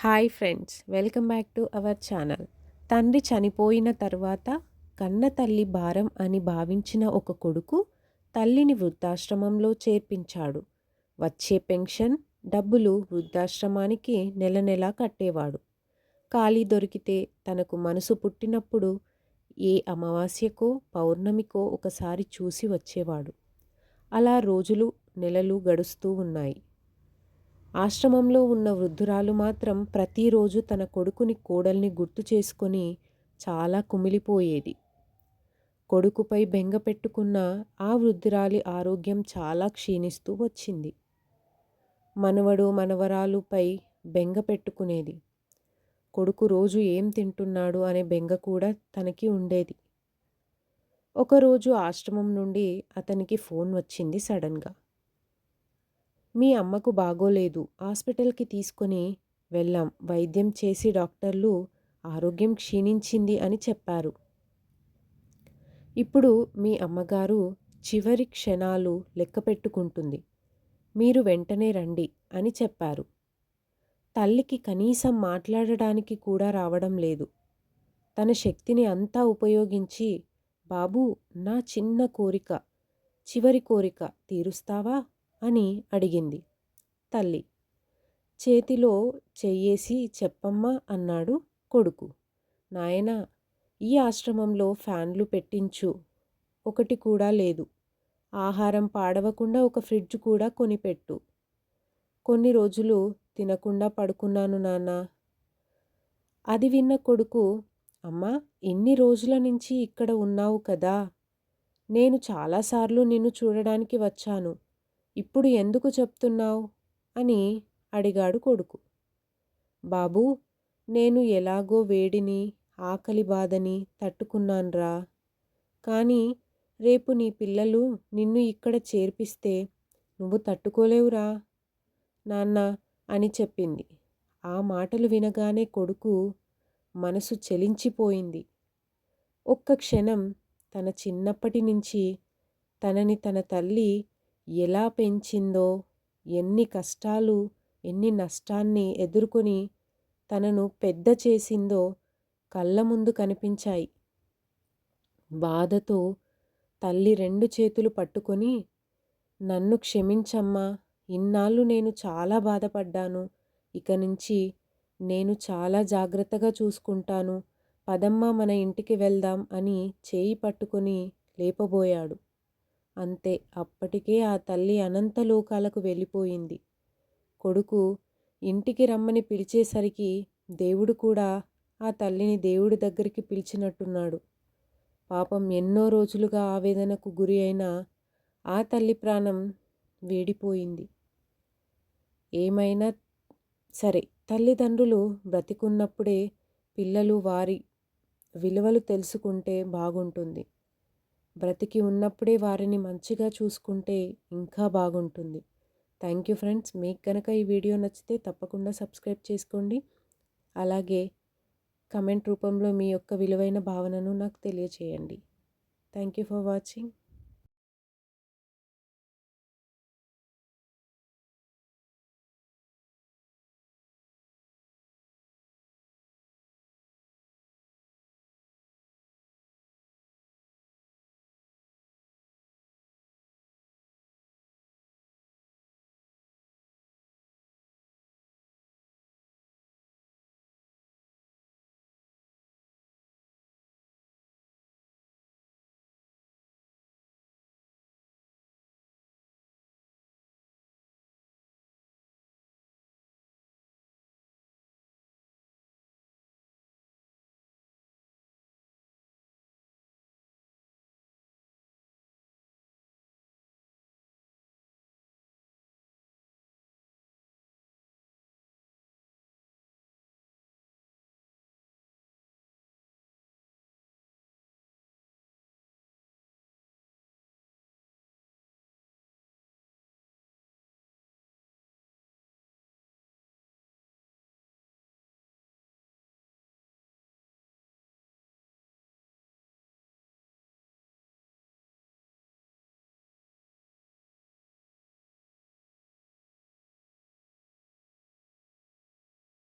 Hi friends, welcome back to our channel. తండ్రి చనిపోయిన తర్వాత కన్న తల్లి భారం అని భావించిన ఒక కొడుకు తల్లిని వృద్ధాశ్రమంలో చేర్పించాడు. వచ్చే పెన్షన్ డబ్బులు వృద్ధాశ్రమానికి నెల నెలా కట్టేవాడు. ఖాళీ దొరికితే తనకు మనసు పుట్టినప్పుడు ఏ అమావాస్యకో పౌర్ణమికో ఒకసారి చూసి వచ్చేవాడు. అలా రోజులు నెలలు గడుస్తూ ఉన్నాయి. ఆశ్రమంలో ఉన్న వృద్ధురాలు మాత్రం ప్రతిరోజు తన కొడుకుని కోడల్ని గుర్తు చేసుకొని చాలా కుమిలిపోయేది. కొడుకుపై బెంగ పెట్టుకున్న ఆ వృద్ధురాలి ఆరోగ్యం చాలా క్షీణిస్తూ వచ్చింది. మనవడు మనవరాలుపై బెంగ పెట్టుకునేది. కొడుకు రోజు ఏం తింటున్నాడు అనే బెంగ కూడా తనకి ఉండేది. ఒకరోజు ఆశ్రమం నుండి అతనికి ఫోన్ వచ్చింది సడన్గా. మీ అమ్మకు బాగోలేదు, హాస్పిటల్కి తీసుకొని వెళ్ళాం. వైద్యం చేసి డాక్టర్లు ఆరోగ్యం క్షీణించింది అని చెప్పారు. ఇప్పుడు మీ అమ్మగారు చివరి క్షణాలు లెక్క పెట్టుకుంటుంది. మీరు వెంటనే రండి అని చెప్పారు. తల్లికి కనీసం మాట్లాడడానికి కూడా రావడం లేదు. తన శక్తిని అంతా ఉపయోగించి, బాబూ, నా చిన్న కోరిక, చివరి కోరిక తీరుస్తావా అని అడిగింది. తల్లి చేతిలో చెయ్యేసి చెప్పమ్మా అన్నాడు కొడుకు. నాయనా, ఈ ఆశ్రమంలో ఫ్యాన్లు పెట్టించు, ఒకటి కూడా లేదు. ఆహారం పాడవకుండా ఒక ఫ్రిడ్జ్ కూడా కొనిపెట్టు. కొన్ని రోజులు తినకుండా పడుకున్నాను నాన్న. అది విన్న కొడుకు, అమ్మా, ఇన్ని రోజుల నుంచి ఇక్కడ ఉన్నావు కదా, నేను చాలాసార్లు నిన్ను చూడడానికి వచ్చాను, ఇప్పుడు ఎందుకు చెప్తున్నావు అని అడిగాడు కొడుకు. బాబూ, నేను ఎలాగో వేడిని ఆకలి బాధని తట్టుకున్నాన్రా. కానీ రేపు నీ పిల్లలు నిన్ను ఇక్కడ చేర్పిస్తే నువ్వు తట్టుకోలేవురా నాన్న అని చెప్పింది. ఆ మాటలు వినగానే కొడుకు మనసు చలించిపోయింది. ఒక్క క్షణం తన చిన్నప్పటి నుంచి తనని తన తల్లి ఎలా పెంచిందో, ఎన్ని కష్టాలు ఎన్ని నష్టాన్ని ఎదుర్కొని తనను పెద్ద చేసిందో కళ్ళ ముందు కనిపించాయి. బాధతో తల్లి రెండు చేతులు పట్టుకొని, నన్ను క్షమించమ్మా, ఇన్నాళ్ళు నేను చాలా బాధపడ్డాను. ఇక నుంచి నేను చాలా జాగ్రత్తగా చూసుకుంటాను. పదమ్మా, మన ఇంటికి వెళ్దాం అని చేయి పట్టుకొని లేపబోయాడు. అంతే, అప్పటికే ఆ తల్లి అనంత లోకాలకు వెళ్ళిపోయింది. కొడుకు ఇంటికి రమ్మని పిలిచేసరికి దేవుడు కూడా ఆ తల్లిని దేవుడి దగ్గరికి పిలిచినట్టున్నాడు. పాపం ఎన్నో రోజులుగా ఆవేదనకు గురి అయిన ఆ తల్లి ప్రాణం వేడిపోయింది. ఏమైనా సరే, తల్లిదండ్రులు బ్రతికున్నప్పుడే పిల్లలు వారి విలువలు తెలుసుకుంటే బాగుంటుంది. బ్రతికి ఉన్నప్పుడే వారిని మంచిగా చూసుకుంటే ఇంకా బాగుంటుంది. Thank you friends. మీకు కనుక ఈ వీడియో నచ్చితే తప్పకుండా సబ్స్క్రైబ్ చేసుకోండి. అలాగే కమెంట్ రూపంలో మీ యొక్క విలువైన భావనను నాకు తెలియచేయండి. Thank you for watching.